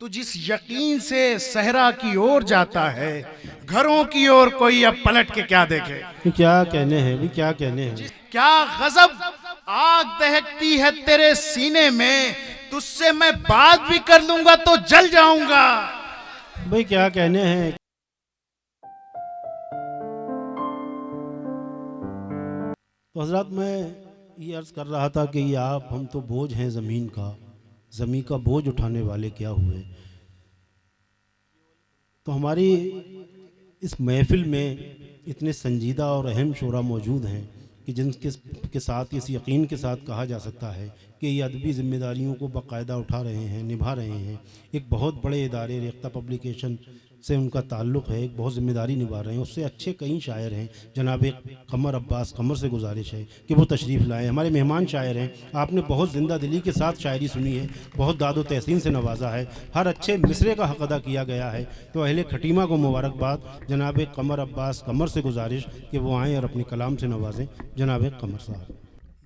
तू जिस यकीन से सहरा की ओर जाता है, घरों की ओर कोई अब पलट के क्या देखे। क्या कहने हैं भी, क्या कहने हैं। क्या गजब आग दहकती है तेरे सीने में, तुझसे मैं बात भी कर लूंगा तो जल जाऊंगा। भाई क्या कहने हैं। तो हजरत मैं ये अर्ज़ कर रहा था कि ये आप हम तो बोझ हैं ज़मीन का, ज़मीन का बोझ उठाने वाले क्या हुए। तो हमारी इस महफिल में इतने संजीदा और अहम शोरा मौजूद हैं कि जिनके के साथ इस यकीन के साथ कहा जा सकता है कि ये अदबी ज़िम्मेदारियों को बाकायदा उठा रहे हैं, निभा रहे हैं। एक बहुत बड़े इदारे रेख्ता पब्लिकेशन से उनका ताल्लुक़ है, एक बहुत ज़िम्मेदारी निभा रहे हैं। उससे अच्छे कई शायर हैं। जनाब कमर अब्बास कमर से गुजारिश है कि वो तशरीफ़ लाएँ। हमारे मेहमान शायर हैं। आपने बहुत ज़िंदा दिली के साथ शायरी सुनी है, बहुत दादो तहसीन से नवाजा है, हर अच्छे मिसरे का हक़ अदा किया गया है। तो अहले खटीमा को मुबारकबाद। जनाब कमर अब्बास कमर से गुजारिश कि वो आएँ और अपने कलाम से नवाजें। जनाब कमर साहब।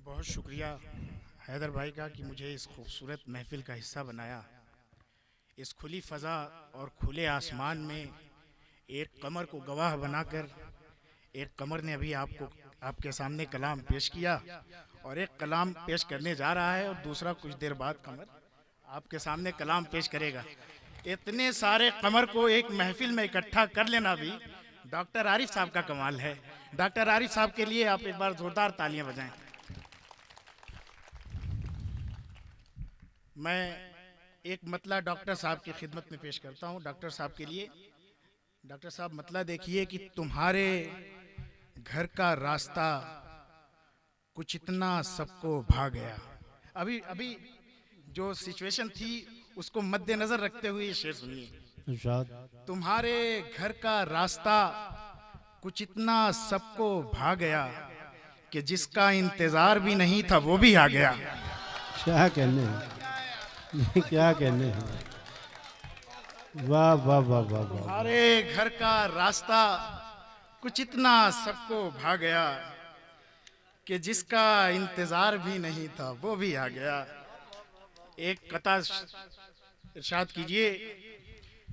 बहुत शुक्रिया हैदर भाई का कि मुझे इस खूबसूरत महफिल का हिस्सा बनाया। इस खुली फ़ज़ा और खुले आसमान में एक कमर को गवाह बनाकर, एक कमर ने अभी आपके सामने कलाम पेश किया और एक कलाम पेश करने जा रहा है और दूसरा कुछ देर बाद कमर आपके सामने कलाम पेश करेगा। इतने सारे कमर को एक महफिल में इकट्ठा कर लेना भी डॉक्टर आरिफ साहब का कमाल है। डॉक्टर आरिफ साहब के लिए आप एक बार ज़ोरदार तालियां बजाएं। मैं एक मतला डॉक्टर साहब की खिदमत में पेश करता हूं। डॉक्टर साहब के लिए। डॉक्टर साहब, मतला देखिए कि तुम्हारे घर का रास्ता कुछ इतना सबको भा गया। अभी जो सिचुएशन थी उसको मद्देनजर रखते हुए ये शेर सुनिए। तुम्हारे घर का रास्ता कुछ इतना सबको भा गया कि जिसका इंतजार भी नहीं था वो भी आ गया। क्या कहने हैं, क्या कहने हैं। वाह वाह वाह वाह वाह। तुम्हारे घर का रास्ता कुछ इतना सबको भा गया कि जिसका इंतजार भी नहीं था वो भी आ गया। एक कता इरशाद कीजिए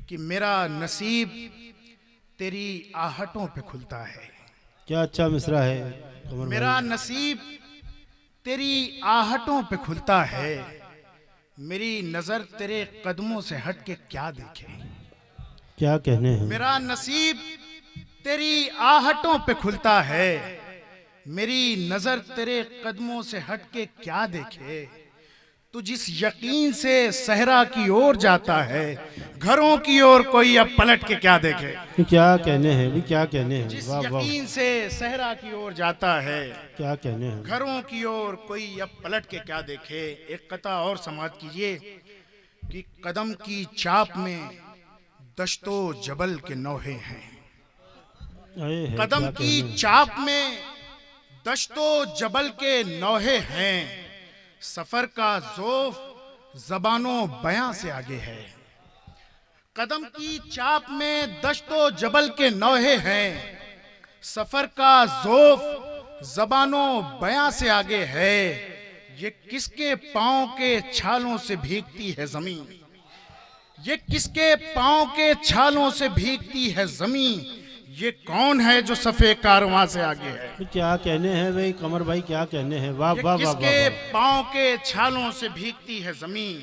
कि मेरा नसीब तेरी आहटों पे खुलता है। क्या अच्छा मिसरा है। मेरा नसीब तेरी आहटों पे खुलता है, मेरी नजर तेरे कदमों से हट के क्या देखे। क्या कहने हैं। मेरा नसीब तेरी आहटों पे खुलता है, मेरी नजर तेरे कदमों से हट के क्या देखे। तू जिस यकीन से सहरा की ओर जाता है, घरों की ओर कोई अब पलट के क्या देखे। क्या कहने हैं भी, क्या कहने हैं। जिस वाह वाह। यकीन से सहरा की ओर जाता है, क्या कहने हैं। घरों की ओर कोई अब पलट के क्या देखे। एक कता और समाप्त कीजिए कि कदम की चाप में दश्तो जबल के नौहे हैं। कदम की चाप में दश्तो जबल के नौहे हैं, सफर का ज़ोफ ज़बानों बयां से आगे है। कदम की चाप में दश्तो जबल के नौहे हैं, सफर का ज़ोफ ज़बानों बयां से आगे है। ये किसके पाँव के छालों से भीगती है ज़मीन, ये किसके पाँव के छालों से भीगती है ज़मीन। ये कौन है जो सफ़े कारवां से आगे है। क्या कहने हैं भाई कमर भाई, क्या कहने हैं। वाह वाह वाह। किसके पाँव के छालों से भीगती है ज़मीन,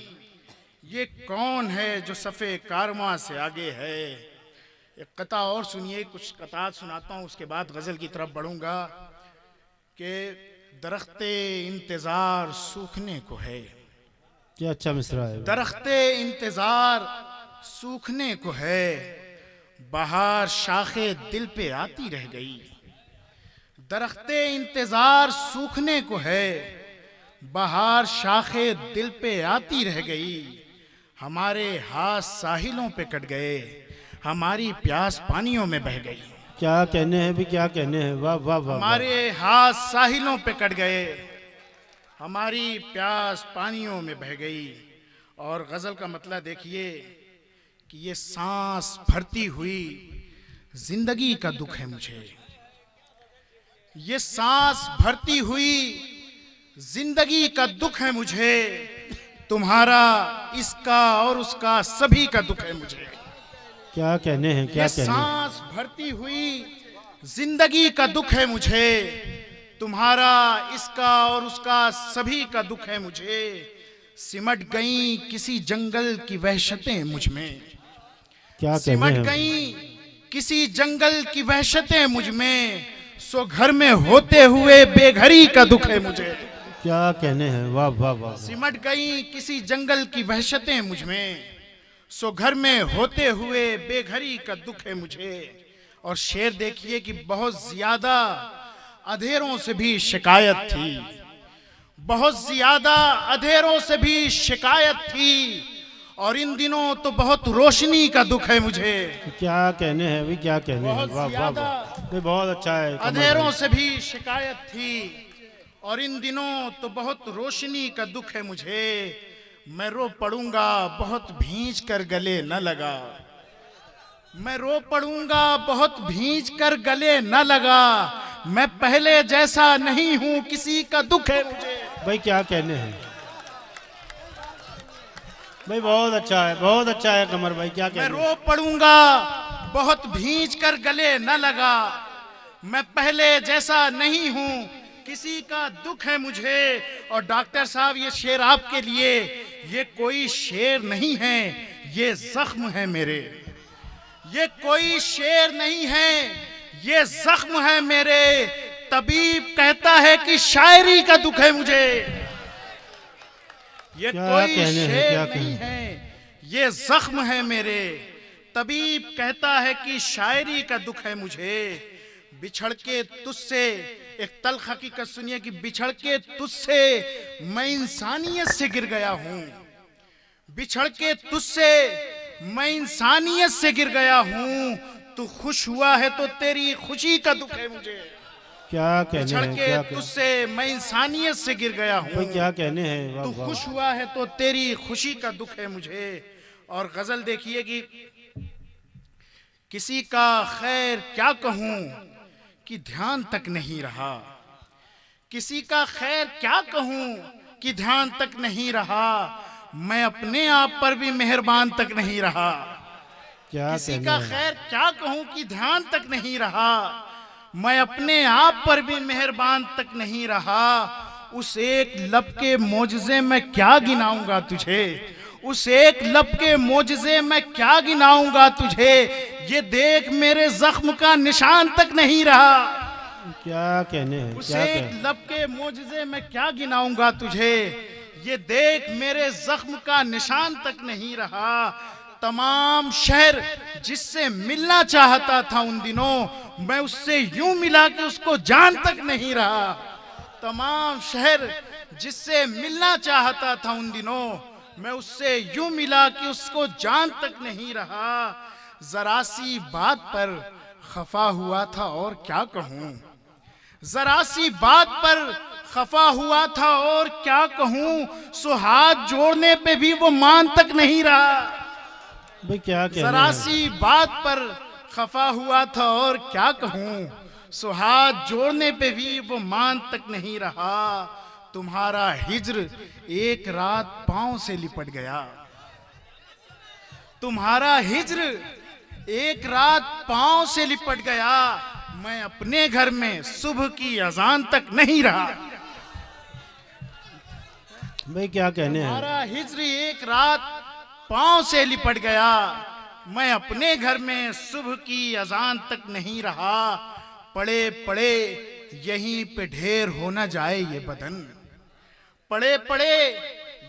ये कौन है जो सफ़े कारवां से आगे है। एक कता और सुनिए, कुछ कता सुनाता हूँ उसके बाद गज़ल की तरफ बढ़ूंगा। कि दरख्ते इंतज़ार सूखने को है। क्या अच्छा मिसरा है। दरख्ते इंतज़ार सूखने को है, बहार शाखे दिल पे आती रह गई। दरख्ते इंतज़ार सूखने को है, बहार शाखे दिल पे आती रह गई। हमारे हाथ साहिलों पे कट गए, हमारी प्यास पानियों में बह गई। क्या कहने हैं भी, क्या कहने हैं। वाह वाह वाह। हमारे हाथ साहिलों पे कट गए, हमारी प्यास पानियों में बह गई। और गज़ल का मतलब देखिए कि ये सांस भरती हुई जिंदगी का दुख है मुझे। ये सांस भरती हुई जिंदगी का दुख है मुझे, तुम्हारा इसका और उसका सभी का दुख है मुझे। क्या कहने हैं, क्या ये कहने हैं। सांस भरती हुई जिंदगी का दुख है मुझे, तुम्हारा इसका और उसका सभी का दुख है मुझे। सिमट गई किसी जंगल की वहशतें मुझ में, क्या कहने सिमट हैं। गई किसी जंगल की वहशतें मुझ में, सो घर में होते हुए बेघरी का दुख है मुझे। क्या कहने हैं, वाह वाह वाह वाह। सिमट गई किसी जंगल की वहशतें मुझ में, सो घर में होते हुए बेघरी का दुख है मुझे। और शेर देखिए कि बहुत ज्यादा अंधेरों से भी शिकायत थी, बहुत ज्यादा अंधेरों से भी शिकायत थी, और इन दिनों तो बहुत रोशनी का दुख है मुझे। क्या कहने हैं भाई, क्या कहने हैं, बहुत वाह वाह ज्यादा वाह। भाई बहुत अच्छा है कमर अंधेरों भाई। से भी शिकायत थी, और इन दिनों तो बहुत रोशनी का दुख है मुझे। मैं रो पड़ूंगा बहुत भींच कर गले न लगा, मैं रो पड़ूंगा बहुत भींच कर गले न लगा। मैं पहले जैसा नहीं हूं किसी का दुख है मुझे। भाई क्या कहने हैं भाई, बहुत अच्छा है, बहुत अच्छा है कमर भाई, क्या मैं कहने हैं। रो पड़ूंगा बहुत भींच कर गले न लगा, मैं पहले जैसा नहीं हूं किसी का दुख है मुझे। और डॉक्टर साहब ये शेर आपके लिए, ये कोई शेर नहीं है, ये जख्म है मेरे। ये कोई शेर नहीं है, ये जख्म है मेरे। तबीब कहता है कि शायरी का दुख है मुझे। ये क्या कोई कहने हैं, शेर क्या नहीं कहने है, ये जख्म है मेरे। तबीब कहता है कि शायरी का दुख है मुझे। बिछड़ के तुझसे, एक तल्ख हकीकत सुनिए कि बिछड़ के तुझसे मैं इंसानियत से गिर गया हूं। बिछड़ के तुझसे मैं इंसानियत से गिर गया हूं। तू खुश हुआ है तो तेरी खुशी का दुख है मुझे। क्या कहने बिछड़ हैं, के क्या कहने तुझसे मैं इंसानियत से गिर गया भाई, हूं। क्या कहने हैं, वाह तू वाह। खुश हुआ है तो तेरी खुशी का दुख है मुझे। और गजल देखिए कि किसी का खैर क्या कहूं कि ध्यान तक नहीं रहा, किसी का खैर क्या कहूं कि ध्यान तक नहीं रहा। मैं अपने आप पर भी मेहरबान तक नहीं रहा। क्या किसी कहने का हैं। खैर क्या कहूं कि ध्यान तक नहीं रहा। मैं अपने आप पर भी मेहरबान तक नहीं रहा। उस एक लब के मोजज़े में क्या गिनाऊंगा तुझे, उस एक लब के मोजज़े में क्या गिनाऊंगा तुझे। ये देख मेरे जख्म का निशान तक नहीं रहा। क्या कहने हैं, उस क्या एक कहने। लब के मोजज़े में क्या गिनाऊंगा तुझे। ये देख मेरे जख्म का निशान तक नहीं रहा। तमाम शहर जिससे मिलना चाहता था उन दिनों, मैं उससे यूं मिला कि उसको जान तक नहीं रहा। तमाम शहर जिससे मिलना चाहता था उन दिनों, मैं उससे यूं मिला कि उसको जान तक नहीं रहा। जरा सी बात पर खफा हुआ था और क्या कहूं, जरा सी बात पर खफा हुआ था और क्या कहूं। सो हाथ जोड़ने पे भी वो मान तक नहीं रहा। भाई क्या कहने जरा हैं। सी बात पर खफा हुआ था और क्या कहूं। सो हाथ जोड़ने पे भी वो मान तक नहीं रहा। तुम्हारा हिज्र एक रात पांव से लिपट गया, तुम्हारा हिज्र एक रात पांव से लिपट गया। मैं अपने घर में सुबह की अजान तक नहीं रहा। भाई क्या कहने हैं। तुम्हारा हिज्र एक रात पांव से लिपट गया। मैं अपने घर में सुबह की अजान तक नहीं रहा। पड़े पड़े यहीं पे ढेर हो न जाए ये बदन, पड़े पड़े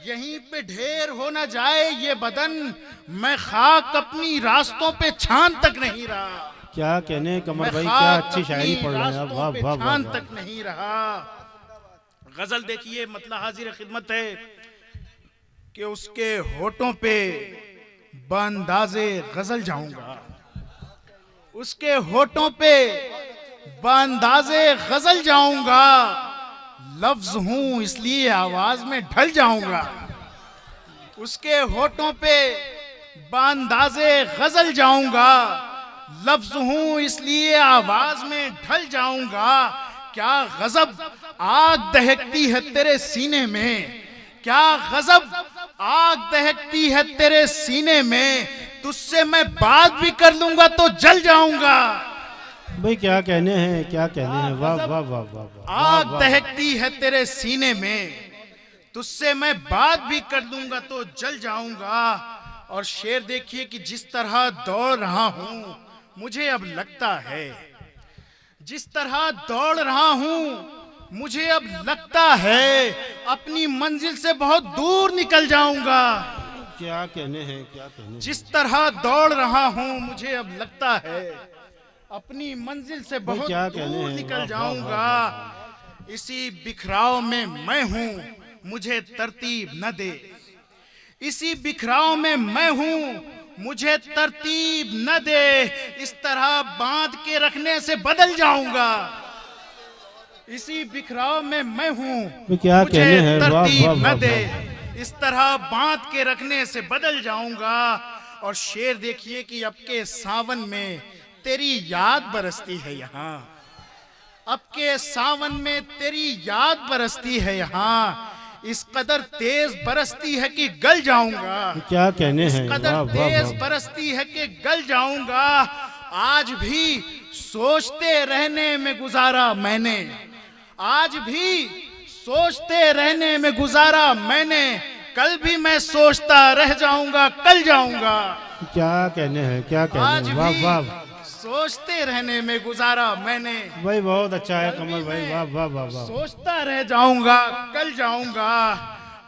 यहीं पे ढेर हो न जाए ये बदन। मैं खाक अपनी रास्तों पे छान तक नहीं रहा। क्या कहने हैं कमर मैं भाई, क्या खाक अच्छी शायरी अपनी पढ़ रहे हैं आप, रास्तों वाह पे वाह वाह छान वाह। तक नहीं रहा। गजल देखिए, मतलब हाजिर खिदमत है कि उसके होठों पे बांदाज़े गजल जाऊंगा, उसके होठों पे बांदाज़े गजल जाऊंगा। लफ्ज हूं इसलिए आवाज में ढल जाऊंगा। उसके होठों पे बांदाज़े गजल जाऊंगा। लफ्ज हूं इसलिए आवाज में ढल जाऊंगा। क्या गजब आग दहकती है तेरे सीने में, क्या गजब आग दहकती है तेरे सीने में, तुझसे मैं बात भी कर लूंगा तो जल जाऊंगा। भाई क्या कहने हैं, क्या कहने हैं, वाह वाह वाह वाह वाह। आग दहकती है तेरे सीने में, तुझसे मैं बात भी कर लूंगा तो जल जाऊंगा। और शेर देखिए कि जिस तरह दौड़ रहा हूं मुझे अब लगता है, जिस तरह दौड़ रहा हूं मुझे अब लगता है अपनी मंजिल से बहुत दूर निकल जाऊंगा। क्या कहने हैं, क्या कहने हैं। जिस तरह दौड़ रहा हूं मुझे अब लगता है अपनी मंजिल से बहुत क्या कहने दूर हैं, निकल वाह, वाह, जाऊंगा। इसी बिखराव में मैं हूं मुझे तरतीब न दे, इसी बिखराव में मैं हूं मुझे तरतीब न दे। इस तरह बांध के रखने से बदल जाऊंगा। इसी बिखराव में मैं हूं क्या मुझे कहने हैं, वाह, तरतीब वाह, न वाह, दे। इस तरह बांध के रखने से बदल जाऊंगा। और शेर देखिए कि अब के सावन में तेरी याद बरसती है यहाँ, अब के सावन में तेरी याद बरसती है यहाँ। इस कदर तेज बरसती है कि गल जाऊंगा। क्या कहने इस हैं, कदर वाह वाह तेज वाह। बरसती है कि गल जाऊंगा। आज भी सोचते रहने में गुजारा मैंने, आज भी सोचते रहने में गुजारा मैंने, कल भी मैं सोचता रह जाऊंगा, कल जाऊंगा। क्या कहने हैं, क्या कहने आज हैं, वाह भी वाह। सोचते रहने में गुजारा मैंने, भाई बहुत अच्छा है कमल भाई, वाह वाह वाह वाह। सोचता रह जाऊंगा, कल जाऊंगा।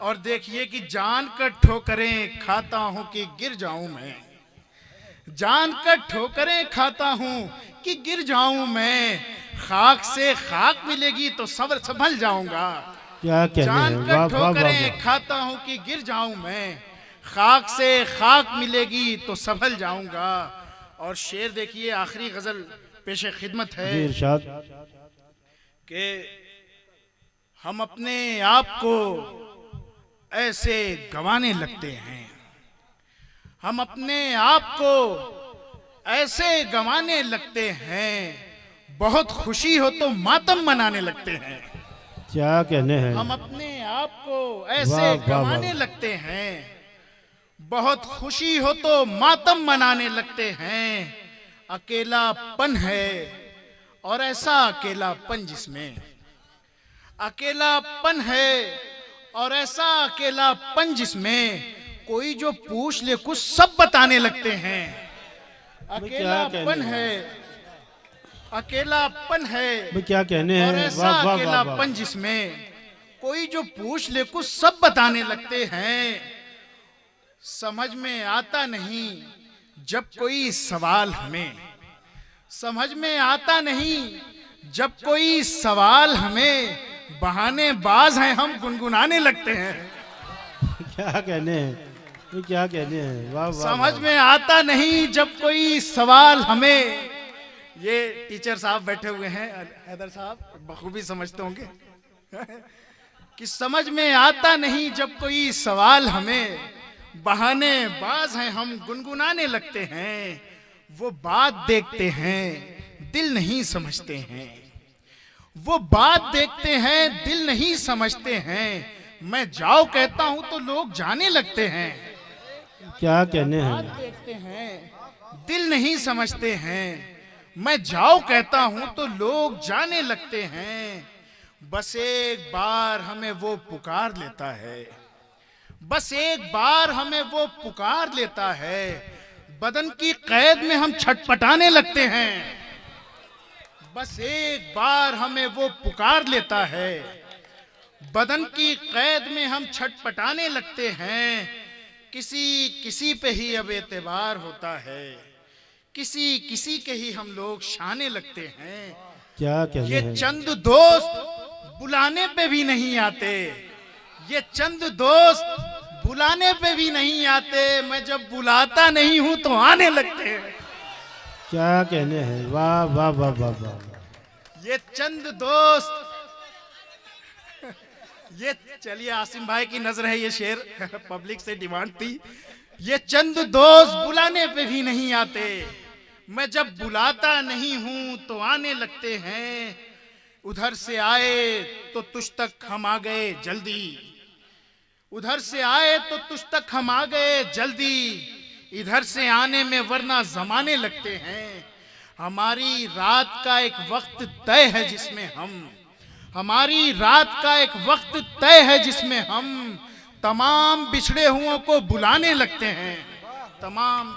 और देखिए कि जान कर ठोकरें खाता हूं कि गिर जाऊं मैं, जान कर ठोकरें खाता हूं कि गिर जाऊं मैं। खाक से खाक मिलेगी तो सब्र संभल जाऊंगा। क्या कहने जान हैं, कर वाह वाह वाह ठोकरें वाह। खाता हूं कि गिर जाऊं मैं, खाक से खाक मिलेगी तो संभल जाऊंगा। और शेर देखिए आखिरी गजल पेशे खिदमत है जी इरशाद। कि हम अपने आप को ऐसे गंवाने लगते हैं, हम अपने आप को ऐसे गंवाने लगते हैं, बहुत खुशी हो तो मातम मनाने लगते हैं। क्या कहने हैं, हम अपने आप को वाह, ऐसे वाह, वाह। गंवाने लगते हैं, बहुत खुशी हो तो मातम मनाने लगते हैं। अकेलापन है और ऐसा अकेलापन जिसमें, अकेलापन है और ऐसा अकेलापन जिसमें कोई जो पूछ ले कुछ सब बताने लगते हैं। अकेलापन है, अकेलापन है भाई क्या कहने और हैं, ऐसा वाह वाह वाह वाह। अकेलापन जिसमें कोई जो पूछ ले कुछ सब बताने लगते हैं। समझ में आता नहीं जब कोई सवाल हमें, समझ में आता नहीं जब कोई सवाल हमें, बहाने बाज हैं हम गुनगुनाने लगते हैं। क्या कहने हैं, भाई क्या कहने हैं, वाह वाह समझ वाह। में आता नहीं जब कोई सवाल हमें। ये टीचर साहब बैठे हुए हैं, हैदर साहब बखूबी समझते होंगे कि समझ में आता नहीं जब कोई सवाल हमें, बहाने बाज हैं हम गुनगुनाने लगते हैं। वो बात देखते हैं दिल नहीं समझते हैं, वो बात देखते हैं दिल नहीं समझते हैं। मैं जाओ कहता हूं तो लोग जाने लगते हैं। क्या कहने बात हैं, देखते हैं दिल नहीं समझते हैं। मैं जाओ कहता हूं तो लोग जाने लगते हैं। बस एक बार हमें वो पुकार लेता है, बस एक बार हमें वो पुकार लेता है। बदन की कैद में हम छटपटाने लगते हैं। बस एक बार हमें वो पुकार लेता है, बदन की कैद में हम छटपटाने लगते हैं। किसी किसी पे ही अब एतबार होता है, किसी किसी के ही हम लोग शाने लगते हैं। क्या कहने ये हैं, चंद दोस्त बुलाने पे भी नहीं आते, ये चंद दोस्त बुलाने पे भी नहीं आते। मैं जब बुलाता नहीं हूं तो आने लगते हैं। क्या कहने हैं, वाह वाह वाह वाह वाह। ये चंद दोस्त, ये चलिए आसिम भाई की नजर है, ये शेर पब्लिक से डिमांड थी। ये चंद दोस्त बुलाने पे भी नहीं आते, मैं जब बुलाता नहीं हूं तो आने लगते हैं। उधर से आए तो तुझ तक हम आ गए जल्दी, उधर से आए तो तुझ तक हम आ गए जल्दी, इधर से आने में वरना जमाने लगते हैं। हमारी रात का एक वक्त तय है जिसमें हमारी रात का एक वक्त तय है जिसमें हम तमाम बिछड़े हुओं को बुलाने लगते हैं। तमाम